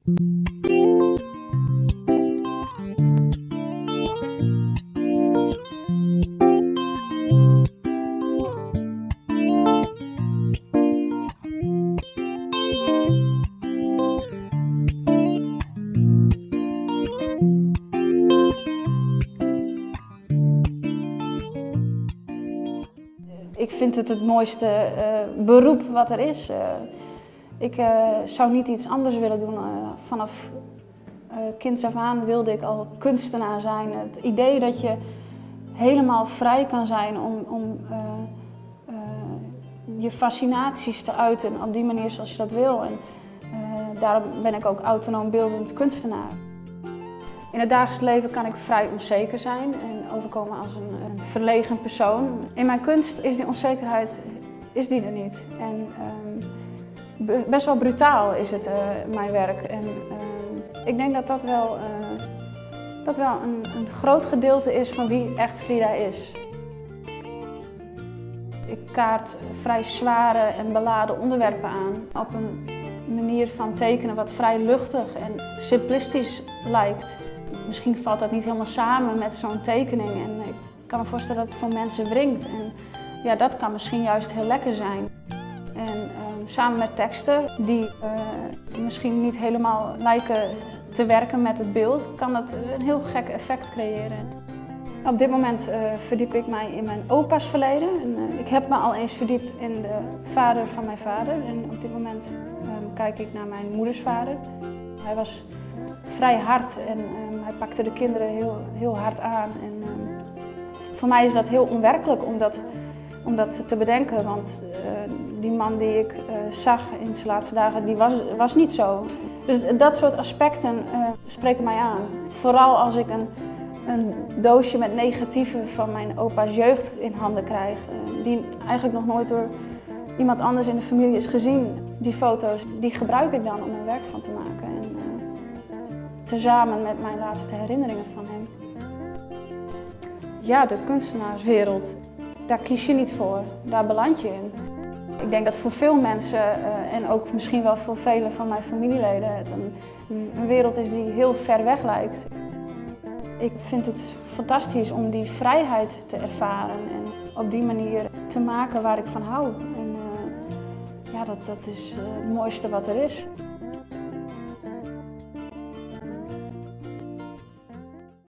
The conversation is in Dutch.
Ik vind het mooiste beroep wat er is. Ik zou niet iets anders willen doen. Vanaf kinds af aan wilde ik al kunstenaar zijn. Het idee dat je helemaal vrij kan zijn om je fascinaties te uiten op die manier zoals je dat wil. En daarom ben ik ook autonoom beeldend kunstenaar. In het dagelijks leven kan ik vrij onzeker zijn en overkomen als een verlegen persoon. In mijn kunst is die onzekerheid er niet. En best wel brutaal is het, mijn werk. En ik denk dat dat wel een groot gedeelte is van wie echt Frida is. Ik kaart vrij zware en beladen onderwerpen aan op een manier van tekenen wat vrij luchtig en simplistisch lijkt. Misschien valt dat niet helemaal samen met zo'n tekening en ik kan me voorstellen dat het voor mensen wringt. En ja, dat kan misschien juist heel lekker zijn. En samen met teksten die misschien niet helemaal lijken te werken met het beeld, kan dat een heel gek effect creëren. Op dit moment verdiep ik mij in mijn opa's verleden. En, ik heb me al eens verdiept in de vader van mijn vader. En op dit moment kijk ik naar mijn moeders vader. Hij was vrij hard en hij pakte de kinderen heel hard aan. En, voor mij is dat heel onwerkelijk om dat te bedenken, want die man die ik zag in zijn laatste dagen, die was niet zo. Dus dat soort aspecten spreken mij aan. Vooral als ik een doosje met negatieven van mijn opa's jeugd in handen krijg, die eigenlijk nog nooit door iemand anders in de familie is gezien. Die foto's die gebruik ik dan om er werk van te maken. En, tezamen met mijn laatste herinneringen van hem. Ja, de kunstenaarswereld, daar kies je niet voor, daar beland je in. Ik denk dat voor veel mensen, en ook misschien wel voor vele van mijn familieleden, het een wereld is die heel ver weg lijkt. Ik vind het fantastisch om die vrijheid te ervaren en op die manier te maken waar ik van hou. En, ja, dat is het mooiste wat er is.